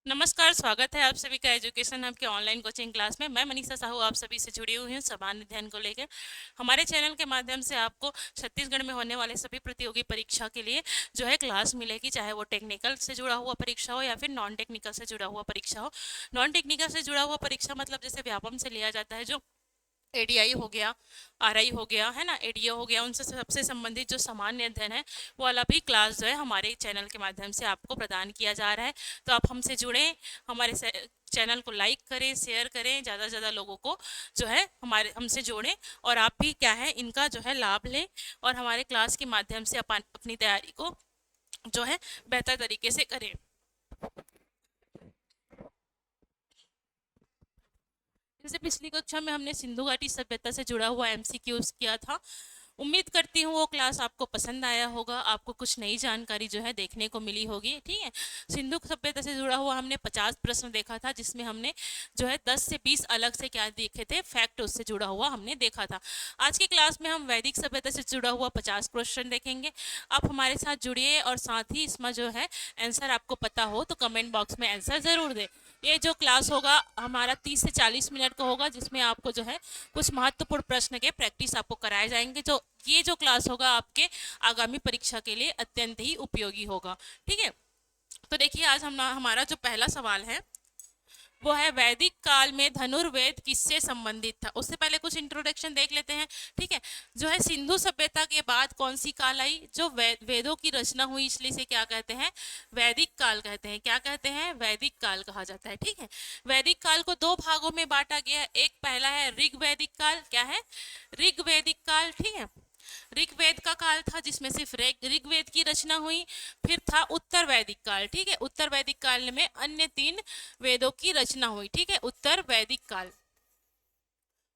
नमस्कार, स्वागत है आप सभी का एजुकेशन हब के ऑनलाइन कोचिंग क्लास में। मैं मनीषा साहू आप सभी से जुड़ी हुई हूँ सामान्य अध्ययन को लेकर। हमारे चैनल के माध्यम से आपको छत्तीसगढ़ में होने वाले सभी प्रतियोगी परीक्षा के लिए जो है क्लास मिलेगी, चाहे वो टेक्निकल से जुड़ा हुआ परीक्षा हो या फिर नॉन टेक्निकल से जुड़ा हुआ परीक्षा हो। नॉन टेक्निकल से जुड़ा हुआ परीक्षा मतलब जैसे व्यापम से लिया जाता है, जो एडीआई हो गया, आरआई हो गया, है ना, एडीओ हो गया, उनसे सबसे संबंधित जो सामान्य अध्ययन है वो वाला भी क्लास जो है हमारे चैनल के माध्यम से आपको प्रदान किया जा रहा है। तो आप हमसे जुड़ें, हमारे चैनल को लाइक करें, शेयर करें, ज़्यादा से ज़्यादा लोगों को जो है हमारे हमसे जोड़ें, और आप भी क्या है इनका जो है लाभ लें और हमारे क्लास के माध्यम से अपन अपनी तैयारी को जो है बेहतर तरीके से करें। जैसे पिछली कक्षा में हमने सिंधु घाटी सभ्यता से जुड़ा हुआ एमसीक्यूज किया था। उम्मीद करती हूँ वो क्लास आपको पसंद आया होगा, आपको कुछ नई जानकारी जो है देखने को मिली होगी। ठीक है, सिंधु सभ्यता से जुड़ा हुआ हमने 50 प्रश्न देखा था, जिसमें हमने जो है 10 से 20 अलग से क्या देखे थे, फैक्ट उससे जुड़ा हुआ हमने देखा था। आज की क्लास में हम वैदिक सभ्यता से जुड़ा हुआ 50 क्वेश्चन देखेंगे। आप हमारे साथ जुड़िए और साथ ही इसमें जो है आंसर आपको पता हो तो कमेंट बॉक्स में आंसर ज़रूर दें। ये जो क्लास होगा हमारा 30 से 40 मिनट का होगा, जिसमें आपको जो है कुछ महत्वपूर्ण प्रश्न के प्रैक्टिस आपको कराए जाएंगे। जो ये जो क्लास होगा आपके आगामी परीक्षा के लिए अत्यंत ही उपयोगी होगा। ठीक है, तो देखिए आज हम हमारा जो पहला सवाल है वो है, वैदिक काल में धनुर्वेद किससे संबंधित था। उससे पहले कुछ इंट्रोडक्शन देख लेते हैं। ठीक है, जो है सिंधु सभ्यता के बाद कौन सी काल आई, जो वेदों की रचना हुई, इसलिए से क्या कहते हैं, वैदिक काल कहते हैं। क्या कहते हैं, वैदिक काल कहा जाता है। ठीक है, वैदिक काल को दो भागों में बांटा गया है। एक पहला है ऋग्वैदिक काल। क्या है, ऋग्वैदिक काल। ठीक है, ऋग्वेद का काल था जिसमें सिर्फ ऋग्वेद की रचना हुई। फिर था उत्तर वैदिक काल। ठीक है, उत्तर वैदिक काल में अन्य 3 वेदों की रचना हुई। ठीक है, उत्तर वैदिक काल,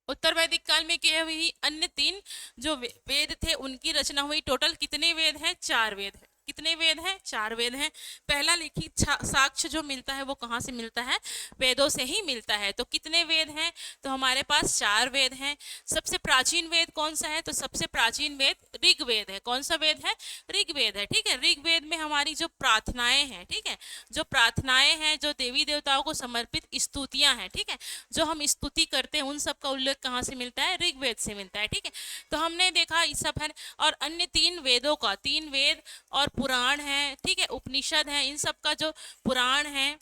उत्तर वैदिक काल में क्या हुई, अन्य 3 जो वेद थे उनकी रचना हुई। टोटल कितने वेद हैं, 4 वेद हैं। कितने वेद हैं, 4 वेद हैं। पहला लिखित साक्ष्य जो मिलता है वो कहाँ से मिलता है, वेदों से ही मिलता है। तो कितने वेद हैं, तो हमारे पास 4 वेद हैं। सबसे प्राचीन वेद कौन सा है, तो सबसे प्राचीन वेद ऋग्वेद है। कौन सा वेद है, ऋग्वेद है। ठीक है, ऋग्वेद में हमारी जो प्रार्थनाएं हैं, ठीक है, जो प्रार्थनाएं हैं, जो देवी देवताओं को समर्पित स्तुतियां हैं, ठीक है, जो हम स्तुति करते हैं, उन सब का उल्लेख कहाँ से मिलता है, ऋग्वेद से मिलता है। ठीक है, तो हमने देखा इस सब है। और अन्य 3 वेदों का, 3 वेद और पुराण है, ठीक है, उपनिषद है, इन सब का जो पुराण है,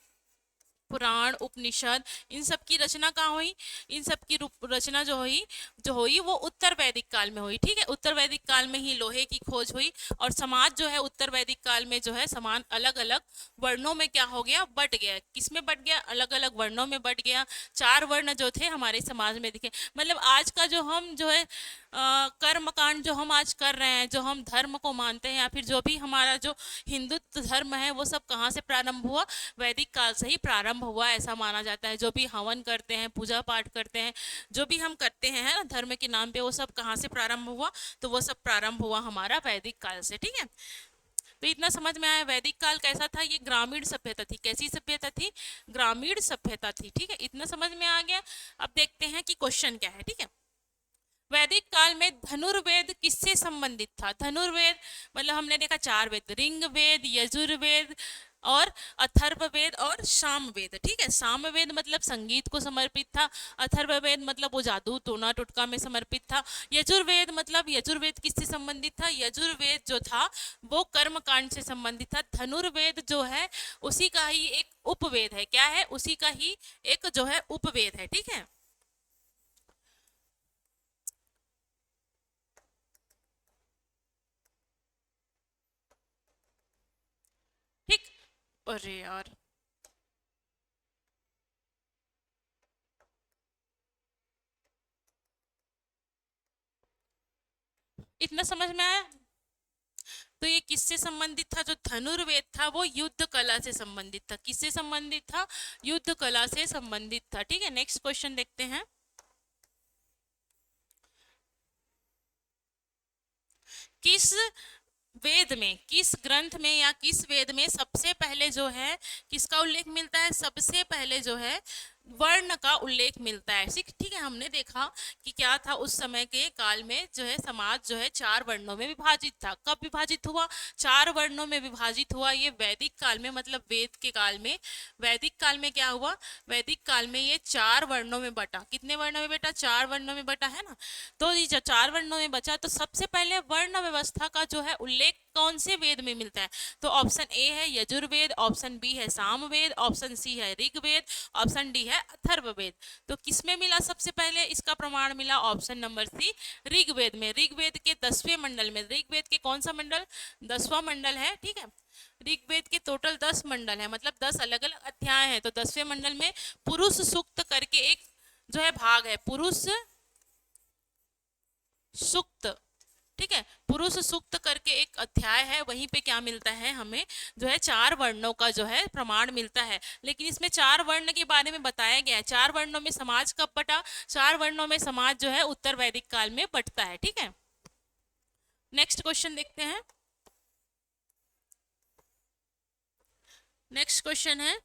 पुराण उपनिषद, इन सब की रचना कहाँ हुई, इन सब की रचना जो हुई वो उत्तर वैदिक काल में हुई। ठीक है, उत्तर वैदिक काल में ही लोहे की खोज हुई। और समाज जो है उत्तर वैदिक काल में जो है समान अलग अलग वर्णों में क्या हो गया, बट गया। किसमें बट गया, अलग अलग वर्णों में बट गया। 4 वर्ण जो थे हमारे समाज में दिखे। मतलब आज का जो हम जो है कर्म कांड जो हम आज कर रहे हैं, जो हम धर्म को मानते हैं, या फिर जो भी हमारा जो हिंदुत्व धर्म है, वो सब कहाँ से प्रारंभ हुआ, वैदिक काल से ही प्रारंभ हुआ, ऐसा माना जाता है। जो भी हवन करते हैं, पूजा पाठ करते हैं, जो भी हम करते हैं, है ना, धर्म के नाम पे, वो सब कहाँ से प्रारंभ हुआ, तो वो सब प्रारंभ हुआ हमारा वैदिक काल से। ठीक है, तो इतना समझ में आया वैदिक काल कैसा था, ये ग्रामीण सभ्यता थी। कैसी सभ्यता थी, ग्रामीण सभ्यता थी। ठीक है, इतना समझ में आ गया। अब देखते हैं कि क्वेश्चन क्या है। ठीक है, वैदिक काल में धनुर्वेद किससे संबंधित था। धनुर्वेद मतलब हमने देखा 4 वेद, ऋग्वेद, यजुर्वेद और अथर्ववेद और सामवेद। ठीक है, सामवेद मतलब संगीत को समर्पित था। अथर्ववेद मतलब वो जादू टोना टुटका में समर्पित था। यजुर्वेद मतलब यजुर्वेद किससे संबंधित था, यजुर्वेद जो था वो कर्म कांड से संबंधित था। धनुर्वेद जो है उसी का ही एक उपवेद है। क्या है, उसी का ही एक जो है उपवेद है। ठीक है, ठीक, अरे यार, इतना समझ में आया। तो ये किससे संबंधित था, जो धनुर्वेद था वो युद्ध कला से संबंधित था। किससे संबंधित था, युद्ध कला से संबंधित था। ठीक है, नेक्स्ट क्वेश्चन देखते हैं। किस वेद में, किस ग्रंथ में या किस वेद में सबसे पहले जो है किसका उल्लेख मिलता है, सबसे पहले जो है वर्ण का उल्लेख मिलता है। ठीक है, हमने देखा कि क्या था उस समय के काल में जो है समाज जो है चार वर्णों में विभाजित था। कब विभाजित हुआ? चार वर्णों में विभाजित हुआ। ये वैदिक काल में, मतलब वेद के काल में। वैदिक काल में क्या हुआ? वैदिक काल में ये चार वर्णों में बटा। कितने वर्णों में बेटा? चार वर्णों में बटा, है ना। तो ये जब चार वर्णों में बचा तो सबसे पहले वर्ण व्यवस्था का जो है उल्लेख कौन से वेद में मिलता है? तो ऑप्शन ए है यजुर्वेद, ऑप्शन बी है सामवेद, ऑप्शन सी है ऋग्वेद, ऑप्शन डी है अथर्ववेद। तो किसमें मिला सबसे पहले इसका प्रमाण? मिला ऑप्शन नंबर सी, ऋग्वेद में। ऋग्वेद के 10वें मंडल में। ऋग्वेद के कौन सा मंडल? 10वां मंडल है, ठीक है। ऋग्वेद के टोटल 10 मंडल है, मतलब 10 अलग अलग अध्याय हैं। तो 10वें मंडल में पुरुष सूक्त करके एक जो है भाग है, पुरुष सूक्त, ठीक है। पुरुष सूक्त करके एक अध्याय है, वहीं पे क्या मिलता है हमें? जो है चार वर्णों का जो है प्रमाण मिलता है। लेकिन इसमें चार वर्ण के बारे में बताया गया है। चार वर्णों में समाज कब बटा? चार वर्णों में समाज जो है उत्तर वैदिक काल में बटता है, ठीक है। नेक्स्ट क्वेश्चन देखते हैं। नेक्स्ट क्वेश्चन है,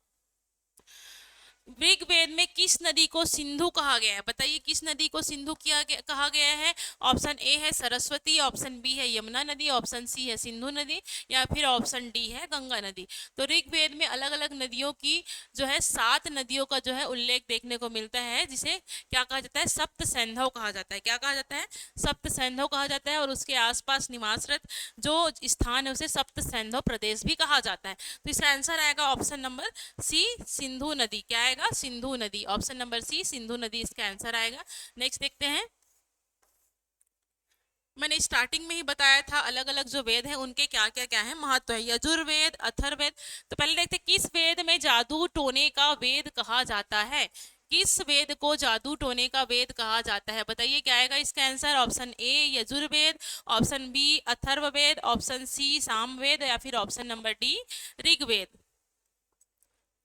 ऋग्वेद में किस नदी को सिंधु कहा गया है? बताइए किस नदी को सिंधु कहा गया है? ऑप्शन ए है सरस्वती, ऑप्शन बी है यमुना नदी, ऑप्शन सी है सिंधु नदी, या फिर ऑप्शन डी है गंगा नदी। तो ऋग्वेद में अलग अलग नदियों की जो है 7 नदियों का जो है उल्लेख देखने को मिलता है, जिसे क्या कहा जाता है? सप्त सैंधव कहा जाता है। क्या कहा जाता है? सप्त सैंधव कहा जाता है। और उसके आसपास निवासरत जो स्थान है उसे सप्त सैंधव प्रदेश भी कहा जाता है। तो इसका आंसर आएगा ऑप्शन नंबर सी, सिंधु नदी। क्या आएगा? सिंधु नदी। ऑप्शन नंबर सी, सिंधु नदी इसका आंसर आएगा। नेक्स्ट देखते हैं। मैंने स्टार्टिंग में ही बताया था अलग अलग जो वेद हैं उनके क्या क्या क्या है महत्व है। यजुर्वेद, अथर्ववेद। तो पहले देखते हैं किस वेद में जादू टोने का वेद कहा जाता है? किस वेद को जादू टोने का वेद कहा जाता है? बताइए क्या आएगा इसका answer? Option A Yajurveda, option B Atharvaveda, option C Samaveda, या फिर ऑप्शन नंबर डी ऋग्वेद।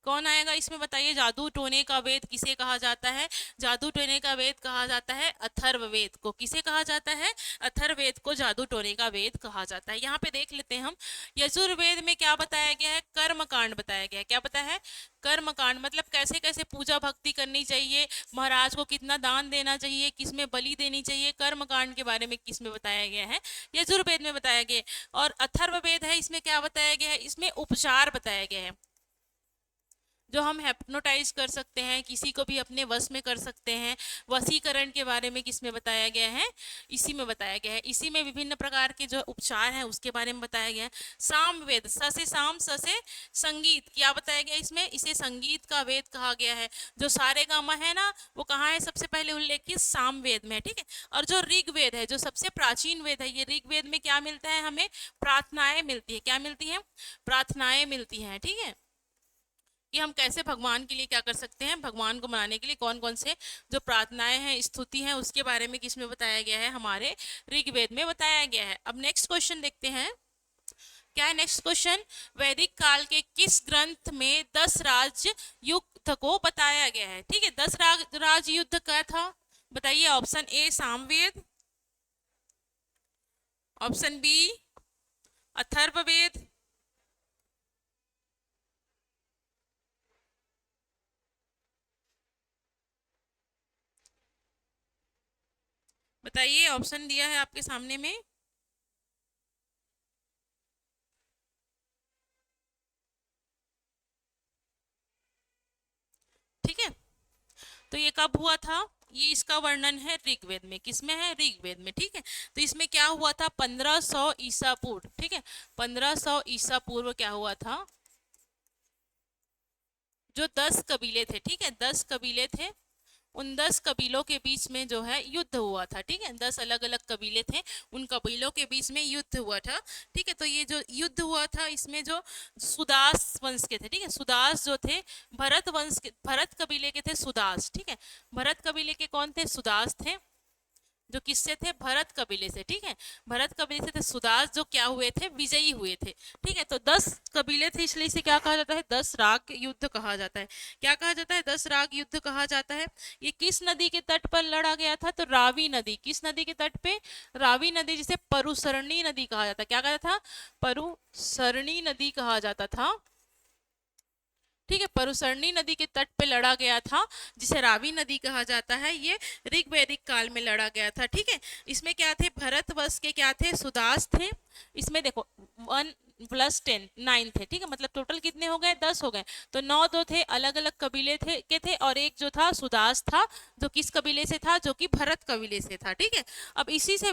कौन आएगा इसमें? बताइए जादू टोने का वेद किसे कहा जाता है? जादू टोने का वेद कहा जाता है अथर्ववेद को। किसे कहा जाता है? अथर्ववेद को जादू टोने का वेद कहा जाता है। यहाँ पे देख लेते हैं हम, यजुर्वेद में क्या बताया गया है? कर्म कांड बताया गया है। क्या बताया है? कर्म कांड, मतलब कैसे कैसे पूजा भक्ति करनी चाहिए, महाराज को कितना दान देना चाहिए, किसमें बलि देनी चाहिए, कर्म कांड के बारे में किसमें बताया गया है? यजुर्वेद में बताया गया। और अथर्ववेद है, इसमें क्या बताया गया है? इसमें उपचार बताया गया है, जो हम हेप्नोटाइज कर सकते हैं, किसी को भी अपने वश में कर सकते हैं। वशीकरण के बारे में किसमें बताया गया है? इसी में बताया गया है। इसी में विभिन्न प्रकार के जो उपचार हैं उसके बारे में बताया गया है। सामवेद, स से साम, स से संगीत। क्या बताया गया इसमें? इसे संगीत का वेद कहा गया है। जो सारे गामा है ना, वो कहाँ है सबसे पहले उल्लेखित? सामवेद में, ठीक है। और जो ऋग्वेद है, जो सबसे प्राचीन वेद है, ये ऋग्वेद में क्या मिलता है हमें? प्रार्थनाएं मिलती है। क्या मिलती है? प्रार्थनाएं मिलती हैं, ठीक है। कि हम कैसे भगवान के लिए क्या कर सकते हैं, भगवान को मनाने के लिए कौन कौन से जो प्रार्थनाएं हैं, स्तुति हैं, उसके बारे में किसमें बताया गया है? हमारे ऋग्वेद में बताया गया है। अब नेक्स्ट क्वेश्चन देखते हैं। क्या है नेक्स्ट क्वेश्चन? वैदिक काल के किस ग्रंथ में 10 राज युद्ध को बताया गया है? ठीक है, 10 राज युद्ध क्या था? बताइए। Option A Samaveda, option B Atharvaveda, बताइए। ऑप्शन दिया है आपके सामने में। ठीक है, तो ये कब हुआ था? ये इसका वर्णन है ऋग्वेद में। किसमें है? ऋग्वेद में, ठीक है। तो इसमें क्या हुआ था? 1500 ईसा पूर्व, ठीक है। 1500 ईसा पूर्व क्या हुआ था? जो 10 कबीले थे, ठीक है, 10 कबीले थे, उन 10 कबीलों के बीच में जो है युद्ध हुआ था, ठीक है। 10 अलग अलग कबीले थे, उन कबीलों के बीच में युद्ध हुआ था, ठीक है। तो ये जो युद्ध हुआ था, इसमें जो सुदास वंश के थे, ठीक है, सुदास जो थे, भरत वंश के, भरत कबीले के थे सुदास, ठीक है। भरत कबीले के कौन थे? सुदास थे। जो किससे थे? भरत कबीले से, ठीक है। भरत कबीले से थे सुदास, जो क्या हुए थे? विजयी हुए थे, ठीक है। तो 10 कबीले थे, इसलिए इसे क्या कहा जाता है? 10 राग युद्ध कहा जाता है। क्या कहा जाता है? 10 राग युद्ध कहा जाता है। ये किस नदी के तट पर लड़ा गया था? तो रावी नदी। किस नदी के तट पे? रावी नदी, जिसे परुसरणी नदी कहा जाता है। क्या कहा जाता था? परुसरणी नदी कहा जाता था, ठीक है। परुसरणी नदी के तट पे लड़ा गया था, जिसे रावी नदी कहा जाता है। ये ऋग्वैदिक काल में लड़ा गया था। ठीक है, इसमें क्या थे, भरतवंश के क्या थे, सुदास थे। इसमें देखो 1+10 9 थे। ठीक है, मतलब टोटल कितने हो गए, 10 हो गए। तो 9 दो थे, अलग अलग कबीले थे और एक जो था सुदास था, जो किस कबीले से था, जो कि भरत कबीले से था। ठीक है, अब इसी से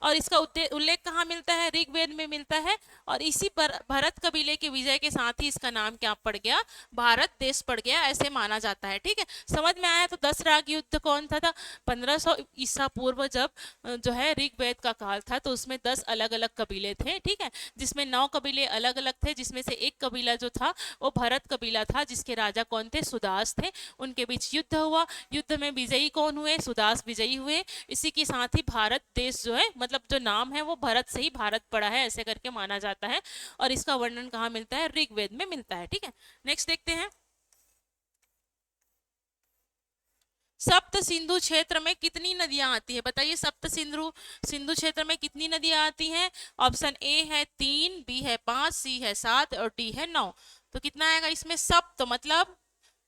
और इसका उल्लेख कहाँ मिलता है, ऋग्वेद में मिलता है। और इसी पर भरत कबीले के विजय के साथ ही इसका नाम क्या पड़ गया, भारत देश पड़ गया, ऐसे माना जाता है। ठीक है, समझ में आया। तो 10 राग युद्ध कौन था 1500 ईसा पूर्व, जब जो है ऋग्वेद का काल था, तो उसमें 10 अलग अलग कबीले थे। ठीक है, जिसमें 9 कबीले अलग अलग थे, जिसमें से एक कबीला जो था वो भरत कबीला था, जिसके राजा कौन थे, सुदास थे। उनके बीच युद्ध हुआ, युद्ध में विजयी कौन हुए, सुदास विजयी हुए। इसी के साथ ही भारत देश जो है, मतलब जो नाम है वो भरत से ही भारत पड़ा है, ऐसे करके माना जाता है। और इसका वर्णन कहाँ मिलता है, ऋग्वेद में मिलता है। ठीक है, नेक्स्ट देखते हैं। सप्त सिंधु क्षेत्र में कितनी नदियां आती है, बताइए। सप्त सिंधु सिंधु क्षेत्र में कितनी नदियां आती हैं। ऑप्शन ए है 3, बी है 5, सी है 7 और डी है 9। तो कितना आएगा इसमें, सप्त मतलब,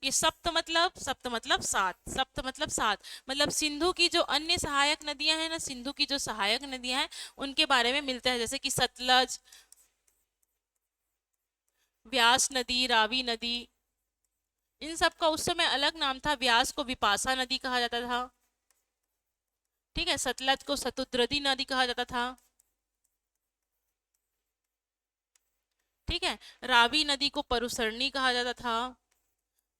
ये सप्त मतलब 7, सप्त मतलब 7, मतलब सिंधु की जो अन्य सहायक नदियां हैं ना, सिंधु की जो सहायक नदियां हैं उनके बारे में मिलता है, जैसे कि सतलज, व्यास नदी, रावी नदी। इन सब का उस समय अलग नाम था, व्यास को विपाशा नदी कहा जाता था। ठीक है, सतलज को शतुद्रदी नदी कहा जाता था। ठीक है, रावी नदी को परुसरणी कहा जाता था।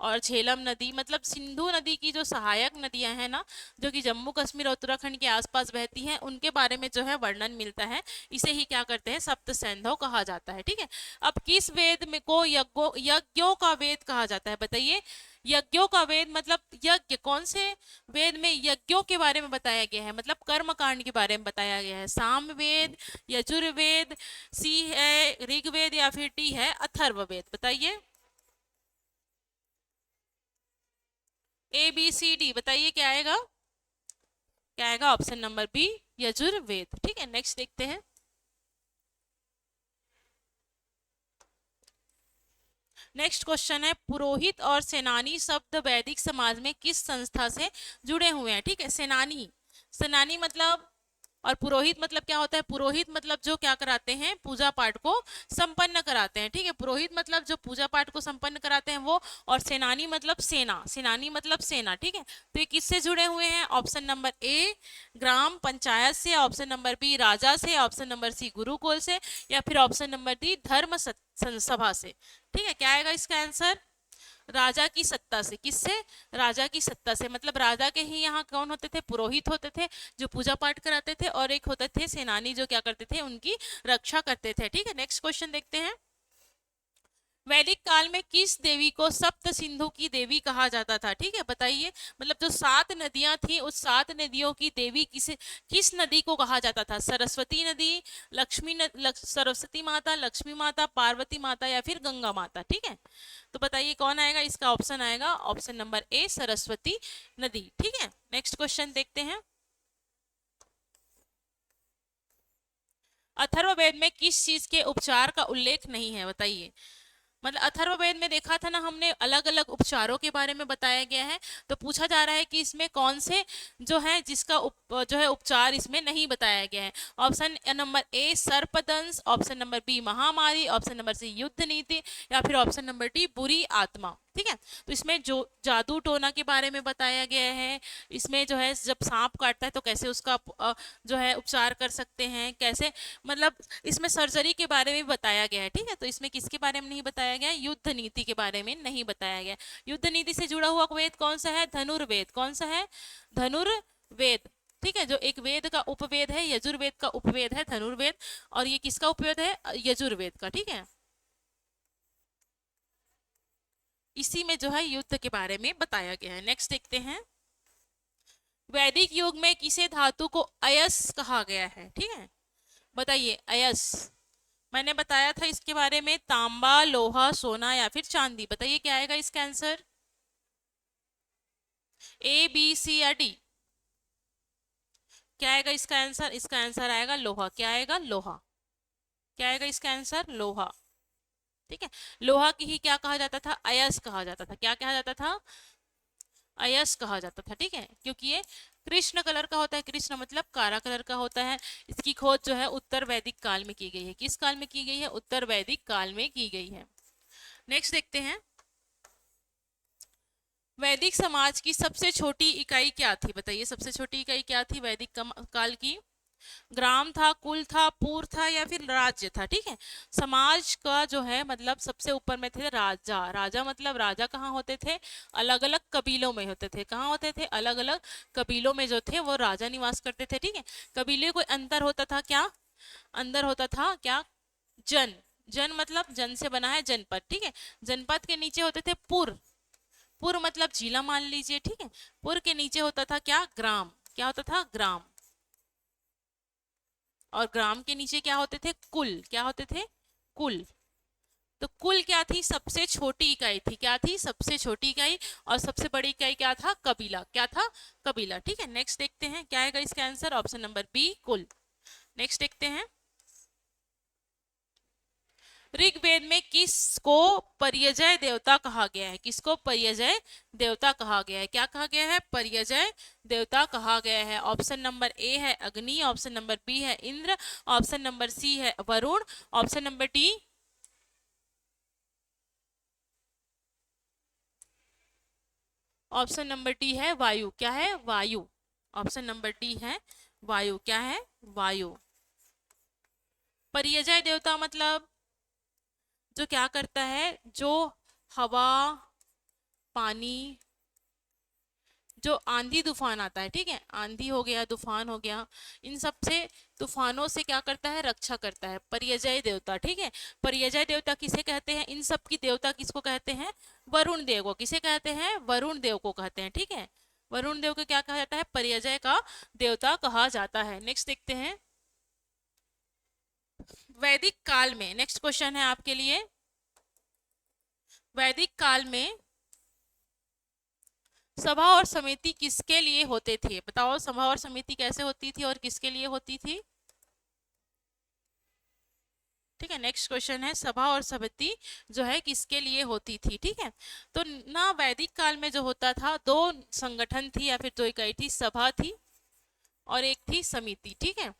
और झेलम नदी, मतलब सिंधु नदी की जो सहायक नदियां हैं ना, जो कि जम्मू कश्मीर और उत्तराखंड के आसपास बहती हैं, उनके बारे में जो है वर्णन मिलता है। इसे ही क्या करते हैं, सप्त सैंधव कहा जाता है। ठीक है, अब किस वेद में को यज्ञों का वेद कहा जाता है, बताइए। यज्ञों का वेद मतलब यज्ञ, कौन से वेद में यज्ञों के बारे में बताया गया है, मतलब कर्म कांड के बारे में बताया गया है। सामवेद, यजुर्वेद, सी है ऋग्वेद या फिर डी है अथर्ववेद, बताइए। ABCD बताइए क्या आएगा, क्या आएगा, ऑप्शन नंबर बी यजुर्वेद। ठीक है, नेक्स्ट देखते हैं। नेक्स्ट क्वेश्चन है, पुरोहित और सेनानी शब्द वैदिक समाज में किस संस्था से जुड़े हुए हैं। ठीक है, सेनानी, सेनानी मतलब, और पुरोहित मतलब क्या होता है, पुरोहित मतलब जो क्या कराते हैं, पूजा पाठ को संपन्न कराते हैं। ठीक है, पुरोहित मतलब जो पूजा पाठ को संपन्न कराते हैं वो। और सेनानी मतलब सेना, सेनानी मतलब सेना। ठीक है, तो ये किससे जुड़े हुए हैं, ऑप्शन नंबर ए ग्राम पंचायत से, ऑप्शन नंबर बी राजा से, ऑप्शन नंबर सी गुरुकुल से, या फिर ऑप्शन नंबर डी धर्म सभा से। ठीक है, क्या आएगा इसका आंसर, राजा की सत्ता से। किससे, राजा की सत्ता से, मतलब राजा के ही यहाँ कौन होते थे, पुरोहित होते थे, जो पूजा पाठ कराते थे, और एक होते थे सेनानी, जो क्या करते थे, उनकी रक्षा करते थे। ठीक है, नेक्स्ट क्वेश्चन देखते हैं। वैदिक काल में किस देवी को सप्त सिंधु की देवी कहा जाता था। ठीक है, बताइए, मतलब जो 7 नदियां थी, उस 7 नदियों की देवी किस नदी को कहा जाता था। सरस्वती नदी, सरस्वती माता, लक्ष्मी माता, पार्वती माता या फिर गंगा माता। ठीक है, तो बताइए कौन आएगा, इसका ऑप्शन आएगा ऑप्शन नंबर ए सरस्वती नदी। ठीक है, नेक्स्ट क्वेश्चन देखते हैं। अथर्ववेद में किस चीज के उपचार का उल्लेख नहीं है, बताइए। मतलब अथर्ववेद में देखा था ना हमने, अलग अलग उपचारों के बारे में बताया गया है। तो पूछा जा रहा है कि इसमें कौन से जो है, जिसका जो है उपचार इसमें नहीं बताया गया है। ऑप्शन नंबर ए सर्पदंश, ऑप्शन नंबर बी महामारी, ऑप्शन नंबर सी युद्ध नीति, या फिर ऑप्शन नंबर डी बुरी आत्मा। ठीक है, तो इसमें जो जादू टोना के बारे में बताया गया है, इसमें जो है जब सांप काटता है तो कैसे उसका जो है उपचार कर सकते हैं, कैसे, मतलब इसमें सर्जरी के बारे में बताया गया है। ठीक है, तो इसमें किसके बारे में नहीं बताया गया, युद्ध नीति के बारे में नहीं बताया गया। युद्ध नीति से जुड़ा हुआ वेद कौन सा है, धनुर्वेद। कौन सा है, धनुर्वेद। ठीक है, जो एक वेद का उपवेद है, यजुर्वेद का उपवेद है धनुर्वेद, और ये किसका उपवेद है, यजुर्वेद का। ठीक है, इसी में जो है युद्ध के बारे में बताया गया है। नेक्स्ट देखते हैं। वैदिक युग में किसे धातु को अयस कहा गया है। ठीक है, बताइए अयस, मैंने बताया था इसके बारे में, तांबा, लोहा, सोना या फिर चांदी। बताइए क्या आएगा इसका आंसर, ए बी सी या डी, क्या आएगा इसका आंसर, इसका आंसर आएगा लोहा। क्या आएगा, लोहा। क्या आएगा इसका आंसर, लोहा। ठीक है। लोहा की ही क्या कहा जाता था, अयस्क कहा जाता था। क्या कहा जाता था, अयस्क कहा जाता था। ठीक है, क्योंकि ये कृष्ण कलर का होता है, कृष्ण मतलब काला कलर का होता है। इसकी खोज जो है उत्तर वैदिक काल में की गई है। किस काल में की गई है, उत्तर वैदिक काल में की गई है। नेक्स्ट देखते हैं, वैदिक समाज की सबसे छोटी इकाई क्या थी, बताइए सबसे छोटी इकाई क्या थी वैदिक काल की। ग्राम था, कुल था, पुर था, या फिर राज्य था। ठीक है, समाज का जो है मतलब सबसे ऊपर में थे राजा। राजा मतलब राजा कहाँ होते थे, अलग अलग कबीलों में होते थे। कहाँ होते थे, अलग अलग कबीलों में जो थे वो राजा निवास करते थे। ठीक है, कबीले को अंतर होता था क्या, अंदर होता था क्या, जन। जन मतलब जन से बना है जनपद। ठीक है, जनपद के नीचे होते थे पुर। पुर मतलब जिला मान लीजिए। ठीक है, पुर के नीचे होता था क्या, ग्राम। क्या होता था, ग्राम। और ग्राम के नीचे क्या होते थे, कुल। क्या होते थे, कुल। तो कुल क्या थी, सबसे छोटी इकाई थी। क्या थी, सबसे छोटी इकाई। और सबसे बड़ी इकाई क्या था, कबीला। क्या था, कबीला। ठीक है, नेक्स्ट देखते हैं क्या आएगा इसका आंसर, ऑप्शन नंबर बी, कुल। नेक्स्ट देखते हैं, ऋग्वेद में किसको पर्यजय देवता कहा गया है, किसको पर्यजय देवता कहा गया है। क्या कहा गया है, पर्यजय देवता कहा गया है। ऑप्शन नंबर ए है अग्नि, ऑप्शन नंबर बी है इंद्र, ऑप्शन नंबर सी है Varun, option number D, option number D है वायु। क्या है, वायु। ऑप्शन नंबर डी है वायु। क्या है, वायु। परियजय देवता मतलब जो क्या करता है, जो हवा, पानी, जो आंधी तूफान आता है, ठीक है, आंधी हो गया, तूफान हो गया, इन सब से, तूफानों से क्या करता है, रक्षा करता है, परियजय देवता। ठीक है, परियजय देवता किसे कहते हैं, इन सब की देवता किसको कहते हैं, वरुण देव को। किसे कहते हैं, वरुण देव को कहते हैं। ठीक है, वरुण देव को क्या कहा जाता है, परियजय का देवता कहा जाता है। नेक्स्ट देखते हैं, वैदिक काल में, नेक्स्ट क्वेश्चन है आपके लिए, वैदिक काल में सभा और समिति किसके लिए होते थे, बताओ सभा और समिति कैसे होती थी और किसके लिए होती थी। ठीक है, नेक्स्ट क्वेश्चन है, सभा और समिति जो है किसके लिए होती थी। ठीक है, तो ना वैदिक काल में जो होता था, दो संगठन थी या फिर दो इकाई थी, सभा थी और एक थी समिति। ठीक है,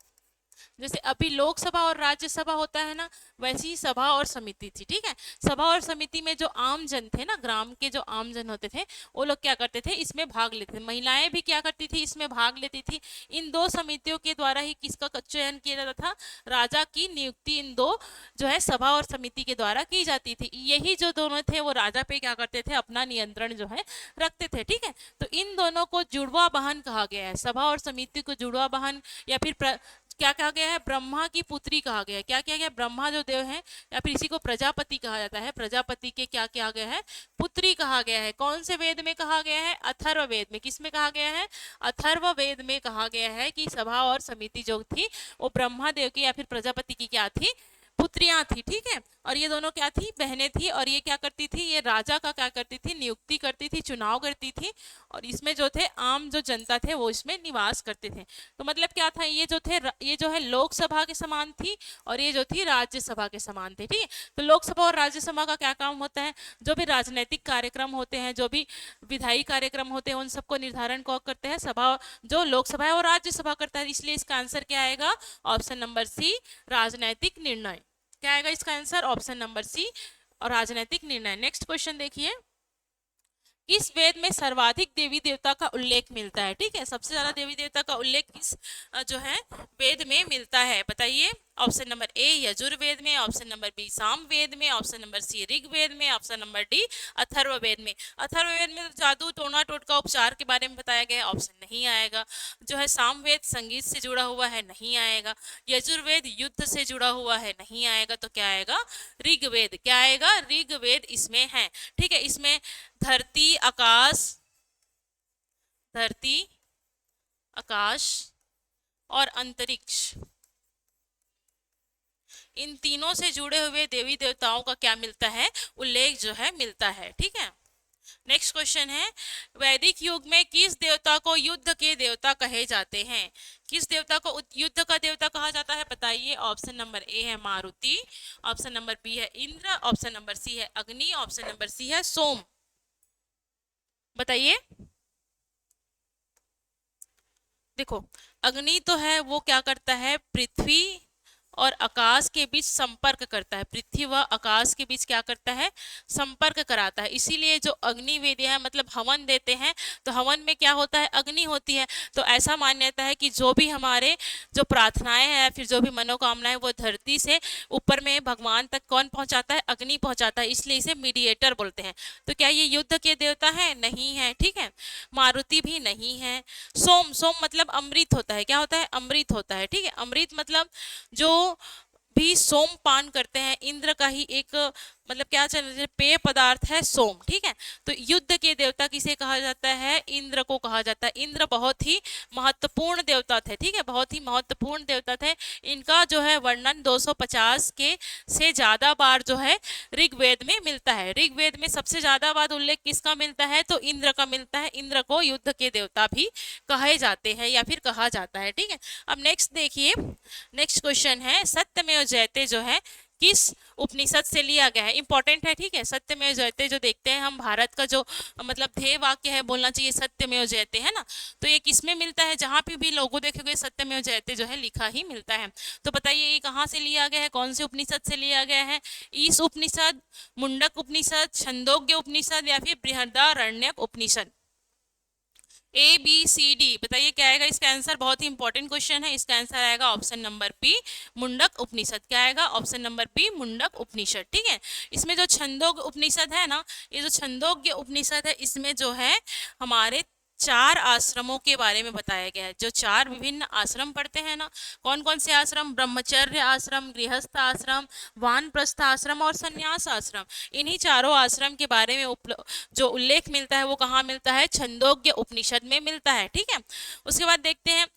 जैसे अभी लोकसभा और राज्यसभा होता है ना, वैसी ही सभा और समिति थी। ठीक है, सभा और समिति में जो आम जन थे ना, ग्राम के जो आम जन होते थे, वो लोग क्या करते थे, इसमें भाग लेते थे। महिलाएं भी क्या करती थी, इसमें भाग लेती थी। इन दो समितियों के द्वारा ही किसका चयन किया जाता था, राजा की नियुक्ति इन दो जो है सभा और समिति के द्वारा की जाती थी। यही जो दोनों थे वो राजा पे क्या करते थे, अपना नियंत्रण जो है रखते थे। ठीक है, तो इन दोनों को जुड़वा वाहन कहा गया है, सभा और समिति को जुड़वा वाहन या फिर क्या कहा गया है, ब्रह्मा की पुत्री कहा गया है। क्या किया गया, ब्रह्मा जो देव है या फिर इसी को प्रजापति कहा जाता है, प्रजापति के क्या किया गया है, पुत्री कहा गया है। कौन से वेद में कहा गया है, अथर्व वेद में। किस में कहा गया है, अथर्व वेद में कहा गया है कि सभा और समिति जो थी वो ब्रह्मा देव की या फिर प्रजापति की क्या थी, पुत्रियां थी। ठीक है, और ये दोनों क्या थी, बहनें थी। और ये क्या करती थी, ये राजा का क्या करती थी, नियुक्ति करती थी, चुनाव करती थी। और इसमें जो थे आम जो जनता थे वो इसमें निवास करते थे। तो मतलब क्या था, ये जो थे, ये जो है लोकसभा के समान थी और ये जो थी राज्यसभा के समान थी। ठीक है, तो लोकसभा और राज्यसभा का क्या काम होता है, जो भी राजनीतिक कार्यक्रम होते हैं, जो भी विधायी कार्यक्रम होते हैं, उन सबको निर्धारण कौन करते हैं, सभा, जो लोकसभा है वो राज्यसभा करता है। इसलिए इसका आंसर क्या आएगा, ऑप्शन नंबर सी, राजनैतिक निर्णय। क्या आएगा इसका आंसर, ऑप्शन नंबर सी और राजनीतिक निर्णय। नेक्स्ट क्वेश्चन देखिए, किस वेद में सर्वाधिक देवी देवता का उल्लेख मिलता है। ठीक है, सबसे ज्यादा देवी देवता का उल्लेख किस जो है वेद में मिलता है, बताइए। ऑप्शन नंबर ए यजुर्वेद में, ऑप्शन नंबर बी साम वेद में, ऑप्शन नंबर सी ऋग्वेद में, ऑप्शन नंबर डी अथर्ववेद में। अथर्ववेद में तो जादू टोना टोटका उपचार के बारे में बताया गया है, ऑप्शन नहीं आएगा। जो है सामवेद संगीत से जुड़ा हुआ है, नहीं आएगा। यजुर्वेद युद्ध से जुड़ा हुआ है, नहीं आएगा। तो क्या आएगा, ऋग्वेद। क्या आएगा, ऋग्वेद इसमें है। ठीक है, इसमें धरती आकाश, धरती आकाश और अंतरिक्ष, इन तीनों से जुड़े हुए देवी देवताओं का क्या मिलता है, उल्लेख जो है मिलता है। ठीक है, नेक्स्ट क्वेश्चन है, वैदिक युग में किस देवता को युद्ध के देवता कहे जाते हैं? किस देवता को युद्ध का देवता कहा जाता है, बताइए। ऑप्शन नंबर ए है मारुति, ऑप्शन नंबर बी है इंद्र, ऑप्शन नंबर सी है अग्नि, ऑप्शन नंबर सी है सोम। बताइए। देखो, अग्नि तो है वो क्या करता है, पृथ्वी और आकाश के बीच संपर्क करता है, पृथ्वी व आकाश के बीच क्या करता है, संपर्क कराता है। इसीलिए जो अग्नि वेद है, मतलब हवन देते हैं, तो हवन में क्या होता है, अग्नि होती है। तो ऐसा मान्यता है कि जो भी हमारे जो प्रार्थनाएं हैं, फिर जो भी मनोकामनाएं, वो धरती से ऊपर में भगवान तक कौन पहुंचाता है, अग्नि पहुंचाता है। इसलिए इसे मीडिएटर बोलते हैं। तो क्या ये युद्ध के देवता है? नहीं है, ठीक है। मारुति भी नहीं है। सोम, सोम मतलब अमृत होता है, क्या होता है, अमृत होता है, ठीक है। अमृत मतलब जो भी सोम पान करते हैं, इंद्र का ही एक मतलब क्या चल रहा है, पेय पदार्थ है सोम, ठीक है। तो युद्ध के देवता किसे कहा जाता है, इंद्र को कहा जाता है। इंद्र बहुत ही महत्वपूर्ण देवता थे, ठीक है, बहुत ही महत्वपूर्ण देवता थे। इनका जो है वर्णन 250 के से ज्यादा बार जो है ऋग्वेद में मिलता है। ऋग्वेद में सबसे ज्यादा बार उल्लेख किसका मिलता है, तो इंद्र का मिलता है। इंद्र को युद्ध के देवता भी कहे जाते हैं या फिर कहा जाता है, ठीक है। अब नेक्स्ट देखिए, नेक्स्ट क्वेश्चन है, सत्यमेव जयते जो है किस उपनिषद से लिया गया है, इंपॉर्टेंट है, ठीक है। सत्यमेव जयते जो देखते हैं हम, भारत का जो मतलब ध्येय वाक्य है, बोलना चाहिए सत्यमेव जयते, है ना। तो ये किस में मिलता है, जहां पे भी लोगो देखोगे सत्यमेव जयते जो है लिखा ही मिलता है। तो बताइए ये कहाँ से लिया गया है, कौन से उपनिषद से लिया गया है? ईश उपनिषद, मुंडक उपनिषद, छंदोग्य उपनिषद या फिर Brihadaranyaka Upanishad? A B C D, बताइए क्या आएगा इसका आंसर। बहुत ही इंपॉर्टेंट क्वेश्चन है, इसका आंसर आएगा ऑप्शन नंबर बी, मुंडक उपनिषद। क्या आएगा, ऑप्शन नंबर बी, मुंडक उपनिषद, ठीक है। इसमें जो छंदोग्य उपनिषद है ना, ये जो छंदोग्य उपनिषद है, इसमें जो है हमारे 4 आश्रमों के बारे में बताया गया है। जो 4 विभिन्न आश्रम पढ़ते हैं ना, कौन कौन से आश्रम, ब्रह्मचर्य आश्रम, गृहस्थ आश्रम, वानप्रस्थ आश्रम और संन्यास आश्रम, इन्हीं चारों आश्रम के बारे में जो उल्लेख मिलता है वो कहाँ मिलता है, छंदोग्य उपनिषद में मिलता है, ठीक है। उसके बाद देखते हैं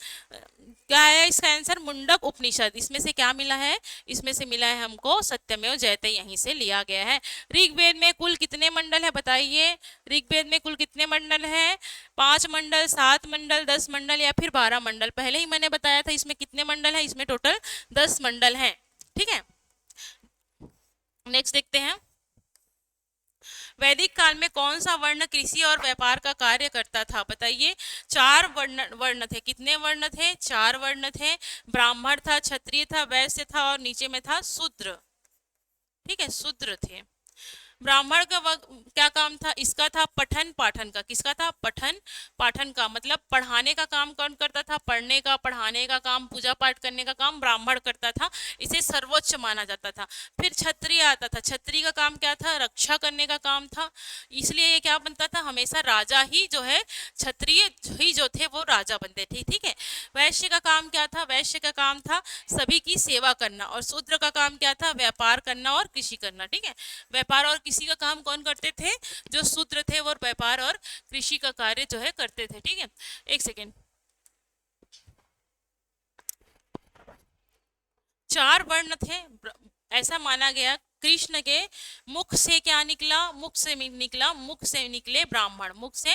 क्या है इसका आंसर, मुंडक उपनिषद। इसमें से क्या मिला है, इसमें से मिला है हमको सत्यमेव जयते, यहीं से लिया गया है। ऋग्वेद में कुल कितने मंडल है, बताइए। ऋग्वेद में कुल कितने मंडल है, 5 मंडल, 7 मंडल, 10 मंडल या फिर 12 मंडल? पहले ही मैंने बताया था इसमें कितने मंडल है, इसमें टोटल 10 मंडल हैं, ठीक है। नेक्स्ट देखते हैं, वैदिक काल में कौन सा वर्ण कृषि और व्यापार का कार्य करता था, बताइए। 4 वर्ण वर्ण थे, कितने वर्ण थे, 4 वर्ण थे। ब्राह्मण था, क्षत्रिय था, वैश्य था और नीचे में था शूद्र, ठीक है, शूद्र थे। ब्राह्मण का क्या काम था, इसका था पठन पाठन का। किसका था, पठन पाठन का, मतलब पढ़ाने का काम कौन करता था, पढ़ने का, पढ़ाने का काम, पूजा पाठ करने का काम ब्राह्मण करता था, इसे सर्वोच्च माना जाता था। फिर क्षत्रिय आता था, क्षत्रिय का काम क्या था, रक्षा करने का काम था, इसलिए ये क्या बनता था, हमेशा राजा ही जो है, क्षत्रिय ही जो थे वो राजा बनते थे, ठीक है। वैश्य का काम क्या था, वैश्य का काम था सभी की सेवा करना, और शूद्र का काम क्या था, व्यापार करना और कृषि करना, ठीक है। व्यापार और कृषि का काम कौन करते थे, जो शूद्र थे वो व्यापार और कृषि का कार्य जो है करते थे, ठीक है। एक सेकेंड, 4 वर्ण थे, ऐसा माना गया। कृष्ण के मुख से क्या निकला, मुख से निकला, मुख से निकले ब्राह्मण, मुख से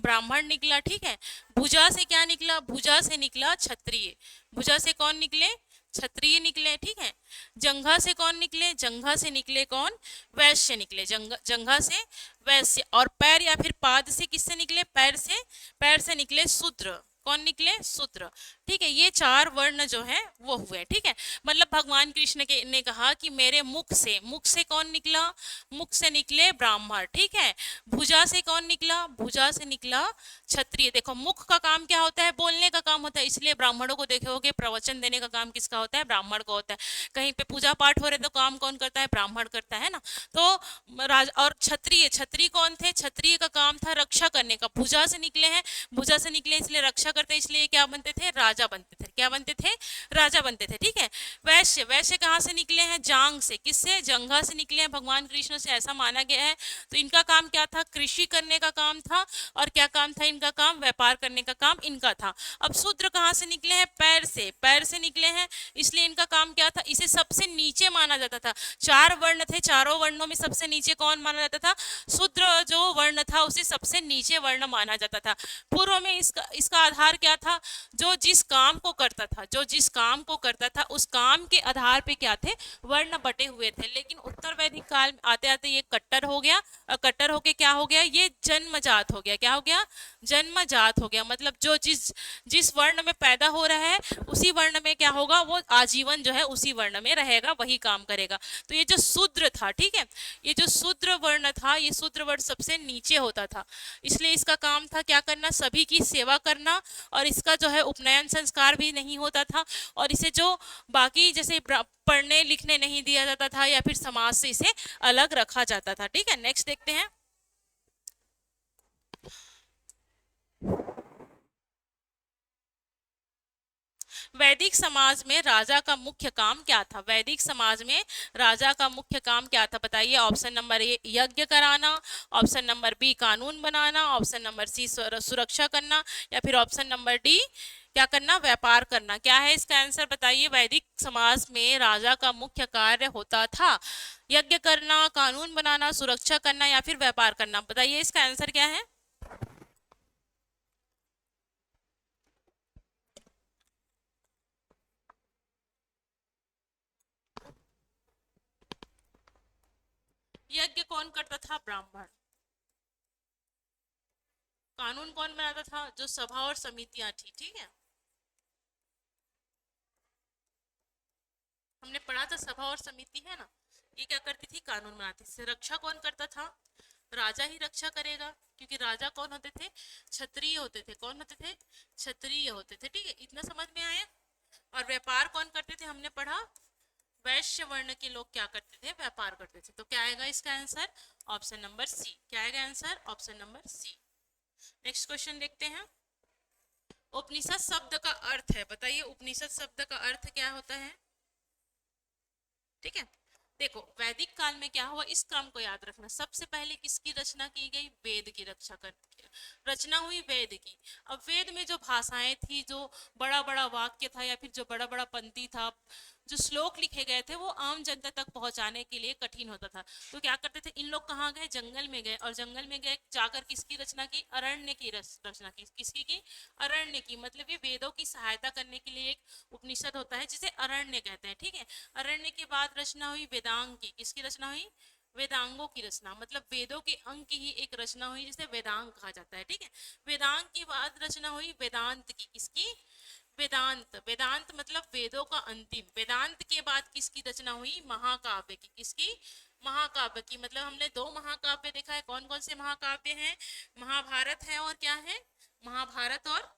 ब्राह्मण निकला, ठीक है। भुजा से क्या निकला, भुजा से निकला क्षत्रिय, भुजा से कौन निकले, क्षत्रिय निकले, ठीक है। जंघा से कौन निकले, जंघा से निकले कौन, वैश्य निकले, जंघा से वैश्य। और पैर या फिर पाद से किससे निकले, पैर से निकले शूद्र, कौन निकले, शूद्र, ठीक है। ये 4 वर्ण जो है वो हुए, ठीक है। मतलब भगवान कृष्ण के ने कहा कि मेरे मुख से कौन निकला, मुख से निकले ब्राह्मण, ठीक है। भुजा से कौन निकला, भुजा से निकला क्षत्रिय। देखो मुख का काम क्या होता है, बोलने का काम होता है, इसलिए ब्राह्मणों को देखोगे प्रवचन देने का काम किसका होता है, ब्राह्मण को होता है। कहीं पे पूजा पाठ हो रहे तो काम कौन करता है, ब्राह्मण करता है ना। तो और क्षत्रिय, क्षत्रिय कौन थे, क्षत्रिय का काम था रक्षा करने का। भुजा से निकले हैं, भुजा से निकले इसलिए रक्षा करते, इसलिए क्या बनते थे, राजा बनते थे, क्या बनते थे, राजा बनते थे, ठीक है। वैश्य, वैश्य कहाँ से निकले हैं, जांग से, किससे, जंघा से निकले हैं भगवान कृष्ण से, ऐसा माना गया है। तो इनका काम क्या था, कृषि करने का काम था, और क्या काम था इनका काम, व्यापार करने का काम इनका था। अब शूद्र कहाँ से निकले हैं, पैर से निकले हैं, इसलिए इनका काम क्या था, इसे सबसे नीचे माना जाता था। 4 वर्ण थे, चारों वर्णों में सबसे नीचे कौन माना जाता था, शूद्र जो वर्ण था उसे सबसे नीचे वर्ण माना जाता था। पूर्व में इसका इसका आधार क्या था, जो जिस काम को करता था, जो जिस काम को करता था उस काम के आधार पे क्या थे, वर्ण बटे हुए थे। लेकिन उत्तर वैदिक काल में आते आते ये कट्टर हो गया, और कट्टर होके क्या हो गया, ये जन्मजात हो गया। क्या हो गया, जन्मजात हो गया। मतलब जो जिस जिस वर्ण में पैदा हो रहा है उसी वर्ण में क्या होगा, वो आजीवन जो है उसी वर्ण में रहेगा, वही काम करेगा। तो ये जो शूद्र था, ठीक है, ये जो शूद्र वर्ण था, ये शूद्र वर्ण सबसे नीचे होता था। इसलिए इसका काम था क्या करना, सभी की सेवा करना, और इसका जो है उपनयन संस्कार भी नहीं होता था, और इसे जो बाकी जैसे पढ़ने लिखने नहीं दिया जाता था, या फिर समाज से इसे अलग रखा जाता था। ठीक है, नेक्स्ट देखते हैं। वैदिक समाज में राजा का मुख्य काम क्या था, वैदिक समाज में राजा का मुख्य काम क्या था, बताइए। ऑप्शन नंबर ए यज्ञ कराना, ऑप्शन नंबर बी कानून बनाना, ऑप्शन नंबर सी सुरक्षा करना, या फिर ऑप्शन नंबर डी क्या करना, व्यापार करना। क्या है इसका आंसर, बताइए। वैदिक समाज में राजा का मुख्य कार्य होता था यज्ञ करना, कानून बनाना, सुरक्षा करना, या फिर व्यापार करना। बताइए इसका आंसर क्या है। यज्ञ कौन करता था, ब्राह्मण। कानून कौन बनाता था, जो सभा और समितियां थी। ठीक है, हमने पढ़ा था सभा और समिति है ना, ये क्या करती थी, कानून बनाती थी। रक्षा कौन करता था, राजा ही रक्षा करेगा, क्योंकि राजा कौन होते थे, क्षत्रिय होते थे। कौन होते थे, क्षत्रिय होते थे। ठीक है, इतना समझ में आया। और व्यापार कौन करते थे, हमने पढ़ा वैश्य वर्ण के लोग क्या करते थे, व्यापार करते थे। तो क्या आएगा इसका आंसर, ऑप्शन नंबर सी। क्या आएगा answer, option number C. Next question देखते हैं। उपनिषद शब्द का अर्थ है, बताइए उपनिषद शब्द का अर्थ क्या होता है। ठीक है, देखो वैदिक काल में क्या हुआ, इस काम को याद रखना। सबसे पहले किसकी रचना की गई, वेद की रचना हुई, वेद की। अब वेद में जो भाषाएं थी, जो बड़ा बड़ा वाक्य था, या फिर जो बड़ा बड़ा पंक्ति था, जो श्लोक लिखे गए थे, वो आम जनता तक पहुंचाने के लिए कठिन होता था। तो क्या करते थे, इन लोग कहाँ गए, जंगल में गए, और जंगल में गए जाकर किसकी रचना की, अरण्य की रचना की। किसकी की, अरण्य की। मतलब ये वेदों की सहायता करने के लिए एक उपनिषद होता है जिसे अरण्य कहते हैं। ठीक है, अरण्य के बाद रचना हुई वेदांग की। किसकी रचना हुई, वेदांगों की रचना। मतलब वेदों के अंग की ही एक रचना हुई जिसे वेदांग कहा जाता है। ठीक है, वेदांग के बाद रचना हुई वेदांत की। किसकी, वेदांत। वेदांत मतलब वेदों का अंतिम। वेदांत के बाद किसकी रचना हुई, महाकाव्य की। किसकी, महाकाव्य की। मतलब हमने दो महाकाव्य देखा है, कौन कौन से महाकाव्य हैं, महाभारत है और क्या है, महाभारत और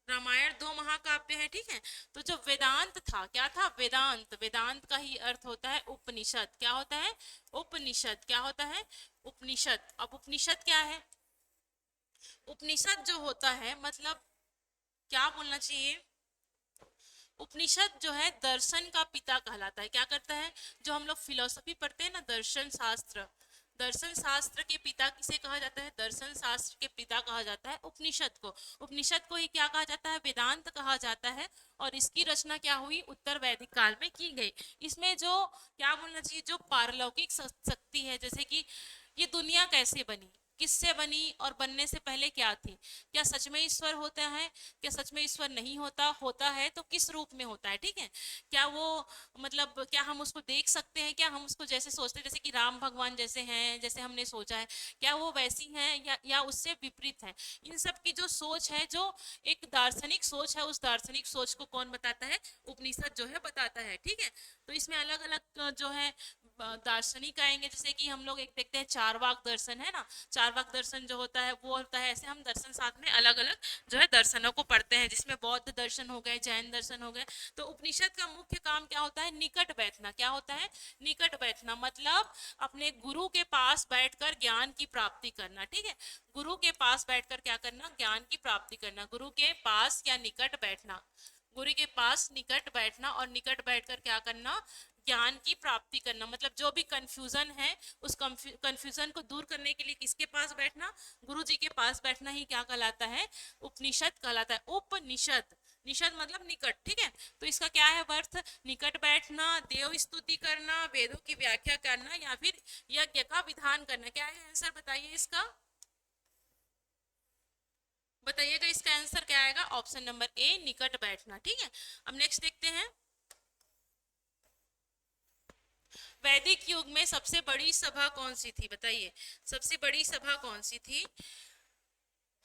रामायण, दो महाकाव्य है। ठीक है, तो जो वेदांत था, क्या था, वेदांत। वेदांत का ही अर्थ होता है उपनिषद। क्या होता है, उपनिषद। क्या होता है, उपनिषद। अब उपनिषद क्या है, उपनिषद जो होता है, मतलब क्या बोलना चाहिए, उपनिषद जो है दर्शन का पिता कहलाता है। क्या करता है, जो हम लोग फिलोसफी पढ़ते हैं ना, दर्शन शास्त्र, दर्शन शास्त्र के पिता किसे कहा जाता है, दर्शन शास्त्र के पिता कहा जाता है उपनिषद को। उपनिषद को ही क्या कहा जाता है, वेदांत कहा जाता है। और इसकी रचना क्या हुई, उत्तर वैदिक काल में की गई। इसमें जो क्या बोलना चाहिए, जो पारलौकिक शक्ति है, जैसे कि ये दुनिया कैसे बनी, किससे बनी, और बनने से पहले क्या थी, क्या सच में ईश्वर होता है, क्या सच में ईश्वर नहीं होता, होता है तो किस रूप में होता है। ठीक है, क्या वो मतलब क्या हम उसको देख सकते हैं, क्या हम उसको जैसे सोचते हैं, जैसे कि राम भगवान जैसे हैं, जैसे हमने सोचा है, क्या वो वैसी हैं, या उससे विपरीत है। इन सब की जो सोच है, जो एक दार्शनिक सोच है, उस दार्शनिक सोच को कौन बताता है, उपनिषद जो है बताता है। ठीक है, तो इसमें अलग अलग जो है दार्शनिक आएंगे, जैसे कि हम लोग एक देखते हैं चारवाक दर्शन है ना, चारवाक दर्शन जो होता है वो होता है, ऐसे हम दर्शन साथ में अलग अलग जो है दर्शनों को पढ़ते हैं, जिसमें बौद्ध दर्शन हो गए, जैन दर्शन हो गए। तो उपनिषद का मुख्य काम क्या होता है, निकट बैठना। क्या होता है, निकट बैठना। मतलब अपने गुरु के पास बैठकर ज्ञान की प्राप्ति करना। ठीक है, गुरु के पास बैठकर क्या करना, ज्ञान की प्राप्ति करना। गुरु के पास या निकट बैठना, गुरु के पास निकट बैठना, और निकट बैठकर क्या करना, ज्ञान की प्राप्ति करना। मतलब जो भी कंफ्यूजन है, उस कंफ्यूजन को दूर करने के लिए किसके पास बैठना, गुरु जी के पास बैठना ही क्या कहलाता है, उपनिषद कहलाता है। उपनिषद, निषद मतलब निकट। ठीक है, तो इसका क्या है अर्थ, निकट बैठना, देव स्तुति करना, वेदों की व्याख्या करना, या फिर यज्ञ का विधान करना। क्या है आंसर, बताइए इसका। बताइएगा इसका आंसर क्या आएगा, ऑप्शन नंबर ए निकट बैठना। ठीक है, अब नेक्स्ट देखते हैं, वैदिक युग में सबसे बड़ी सभा कौन सी थी, बताइए सबसे बड़ी सभा कौन सी थी।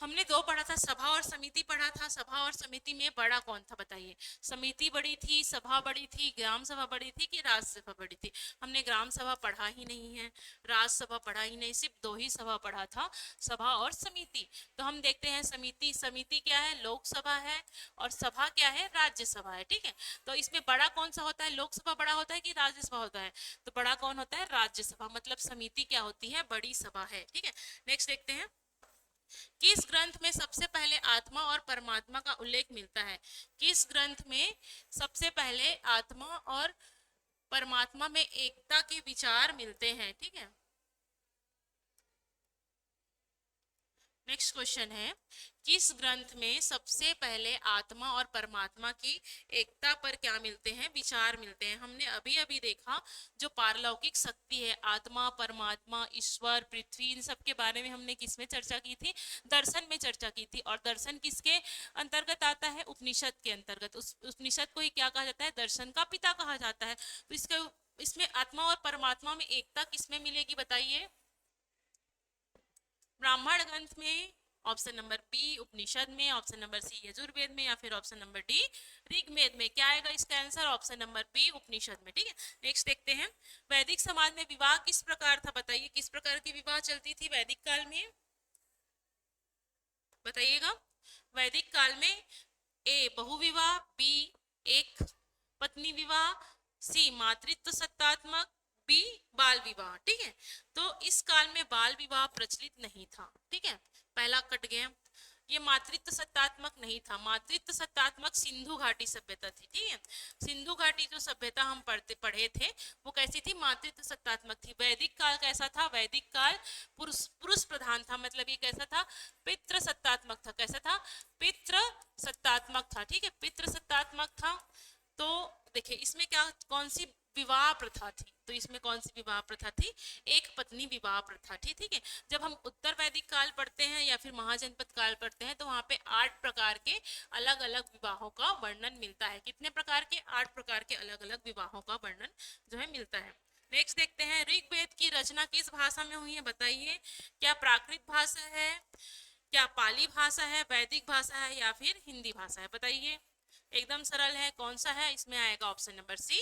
हमने दो पढ़ा था, सभा और समिति पढ़ा था। सभा और समिति में बड़ा कौन था, बताइए। समिति बड़ी थी, सभा बड़ी थी, ग्राम सभा बड़ी थी कि राज्यसभा बड़ी थी। हमने ग्राम सभा पढ़ा ही नहीं है, राज्यसभा पढ़ा ही नहीं, सिर्फ दो ही सभा पढ़ा था, सभा और समिति। तो हम देखते हैं समिति, समिति क्या है, लोकसभा है, और सभा क्या है, राज्यसभा है। ठीक है, तो इसमें बड़ा कौन सा होता है, लोकसभा बड़ा होता है कि राज्यसभा होता है, तो बड़ा कौन होता है, राज्यसभा। मतलब समिति क्या होती है, बड़ी सभा है। ठीक है, नेक्स्ट देखते हैं, किस ग्रंथ में सबसे पहले आत्मा और परमात्मा का उल्लेख मिलता है। किस ग्रंथ में सबसे पहले आत्मा और परमात्मा में एकता के विचार मिलते हैं। ठीक है, नेक्स्ट क्वेश्चन है, किस ग्रंथ में सबसे पहले आत्मा और परमात्मा की एकता पर क्या मिलते हैं, विचार मिलते हैं। हमने अभी अभी देखा जो पारलौकिक शक्ति है, आत्मा, परमात्मा, ईश्वर, पृथ्वी, इन सब के बारे में हमने किस में चर्चा की थी, दर्शन में चर्चा की थी। और दर्शन किसके अंतर्गत आता है, उपनिषद के अंतर्गत। उस उपनिषद को ही क्या कहा जाता है, दर्शन का पिता कहा जाता है। तो इसमें आत्मा और परमात्मा में एकता किसमें मिलेगी, बताइए। ब्राह्मण ग्रंथ में, ऑप्शन नंबर बी उपनिषद में, ऑप्शन नंबर सी यजुर्वेद में, या फिर ऑप्शन नंबर डी ऋग्वेद में। क्या आएगा इसका आंसर, ऑप्शन नंबर बी उपनिषद में। ठीक है, नेक्स्ट देखते हैं, वैदिक समाज में विवाह किस प्रकार था, बताइए किस प्रकार की विवाह चलती थी वैदिक काल में, बताइएगा। वैदिक काल में ए बहुविवाह, बी एक पत्नी विवाह, सी मातृत्व सत्तात्मक, बी बाल विवाह। ठीक है, तो इस काल में बाल विवाह प्रचलित नहीं था। ठीक है, पहला कट गया, ये मातृत्व सत्तात्मक नहीं था। मातृत्व सत्तात्मक सिंधु घाटी सभ्यता थी। ठीक है, सिंधु घाटी जो सभ्यता हम पढ़े थे वो कैसी थी, मातृत्व सत्तात्मक थी। वैदिक काल कैसा था, वैदिक काल पुरुष पुरुष प्रधान था। मतलब ये कैसा था, पितृ सत्तात्मक था। कैसा था, पितृ सत्तात्मक था। ठीक है, पितृ सत्तात्मक था। तो देखिए इसमें क्या, कौन सी विवाह प्रथा थी, तो इसमें कौन सी विवाह प्रथा थी, एक पत्नी विवाह प्रथा थी। ठीक है, जब हम उत्तर वैदिक काल पढ़ते हैं या फिर महाजनपद काल पढ़ते हैं तो वहाँ पे 8 प्रकार के अलग अलग विवाहों का वर्णन मिलता है। कितने प्रकार के, 8 प्रकार के अलग अलग विवाहों का वर्णन जो है मिलता है। नेक्स्ट देखते हैं, ऋग्वेद की रचना किस भाषा में हुई है, बताइए। क्या प्राकृत भाषा है, क्या पाली भाषा है, वैदिक भाषा है, या फिर हिंदी भाषा है, बताइए। एकदम सरल है, कौन सा है, इसमें आएगा ऑप्शन नंबर सी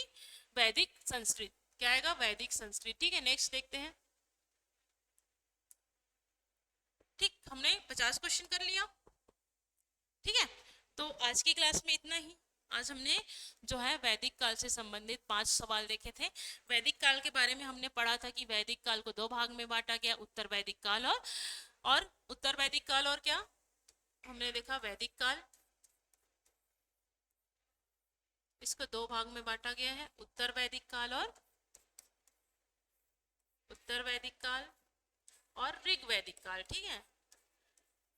वैदिक संस्कृत। क्या आएगा, वैदिक संस्कृत। ठीक है, नेक्स्ट देखते हैं। ठीक, हमने 50 क्वेश्चन कर लिया। ठीक है, तो आज की क्लास में इतना ही। आज हमने जो है वैदिक काल से संबंधित 5 सवाल देखे थे। वैदिक काल के बारे में हमने पढ़ा था कि वैदिक काल को 2 भाग में बांटा गया, उत्तर वैदिक काल और उत्तर वैदिक काल, और क्या हमने देखा, वैदिक काल। इसको 2 भाग में बांटा गया है, उत्तर वैदिक काल और उत्तर वैदिक काल और ऋग वैदिक काल। ठीक है,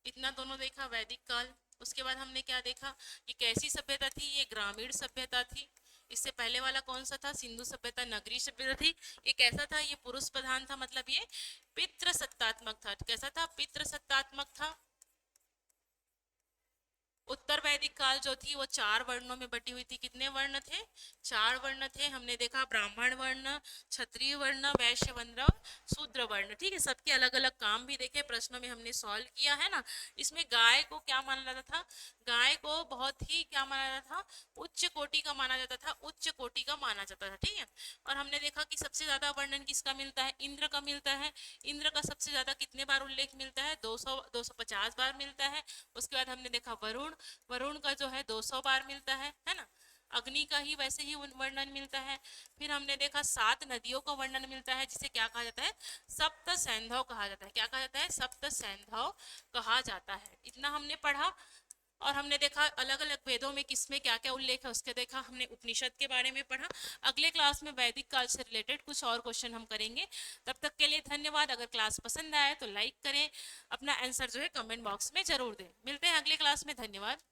इतना दोनों देखा, वैदिक काल। उसके बाद हमने क्या देखा, ये कैसी सभ्यता थी, ये ग्रामीण सभ्यता थी। इससे पहले वाला कौन सा था, सिंधु सभ्यता नगरीय सभ्यता थी। ये कैसा था, ये पुरुष प्रधान था, मतलब ये पितृ सत्तात्मक था। कैसा था, पितृ सत्तात्मक था। उत्तर वैदिक काल जो थी वो 4 वर्णों में बटी हुई थी। कितने वर्ण थे, 4 वर्ण थे। हमने देखा ब्राह्मण वर्ण, क्षत्रिय वर्ण, वैश्य वर्ण और शूद्र वर्ण। ठीक है, सबके अलग अलग काम भी देखे, प्रश्नों में हमने सॉल्व किया है ना। इसमें गाय को क्या माना जाता था, गाय को बहुत ही क्या माना जाता था, उच्च कोटि का माना जाता था, उच्च कोटि का माना जाता था। ठीक है, और हमने देखा कि सबसे ज्यादा वर्णन किसका मिलता है, इंद्र का मिलता है। इंद्र का सबसे ज्यादा कितने बार उल्लेख मिलता है, 250 बार मिलता है। उसके बाद हमने देखा वरुण, वरुण का जो है 200 बार मिलता है ना। अग्नि का ही वैसे ही वर्णन मिलता है। फिर हमने देखा 7 नदियों का वर्णन मिलता है, जिसे क्या कहा जाता है, सप्त सैंधव कहा जाता है। क्या कहा जाता है, सप्त सैंधव कहा जाता है। इतना हमने पढ़ा। और हमने देखा अलग अलग वेदों में किसमें क्या क्या उल्लेख है, उसके देखा हमने उपनिषद के बारे में पढ़ा। अगले क्लास में वैदिक काल से रिलेटेड कुछ और क्वेश्चन हम करेंगे। तब तक के लिए धन्यवाद। अगर क्लास पसंद आए तो लाइक करें, अपना आंसर जो है कमेंट बॉक्स में जरूर दें। मिलते हैं अगले क्लास में, धन्यवाद।